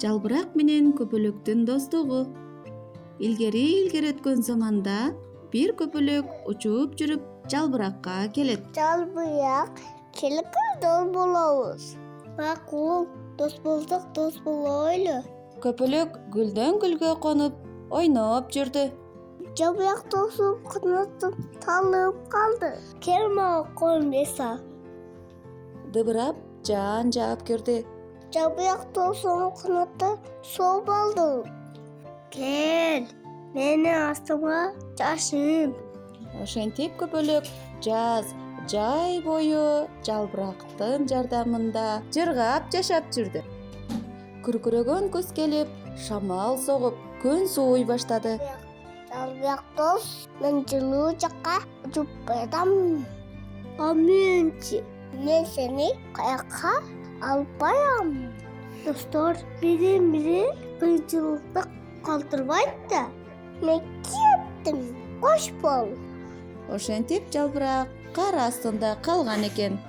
Жалбырак менен көпөлөктүн достугу. Илгери өткөн заманда бир көпөлөк учуп жүрүп жалбыракка келет. Жалбырак келип дос болобуз. Макул, дос болойлу. Көпөлөк гүлдөн гүлгө конуп, ойноп жүрдү. Жалбырак досум канатын талып калды. Кел мага коңбеса. Дыбырап жаан жаап кирди. Жалбырак досум канаты соолуп алды. Кел, мени астыма жашын. Ошентип көпөлөк жай бою жалбырактын жардамында жыргап жашап жүрдү. Күркүрөгөн күз келип, шамал согуп, күн сууй баштады. Жалбырак дос, мен жылуу жакка учуп барам. А менчи? Мен сени каякка алып барам. Достор бири кыйынчылыкта калтырбайт да. Мен кеттим. Кош бол. Ошентип жалбырак кар астында калган экен.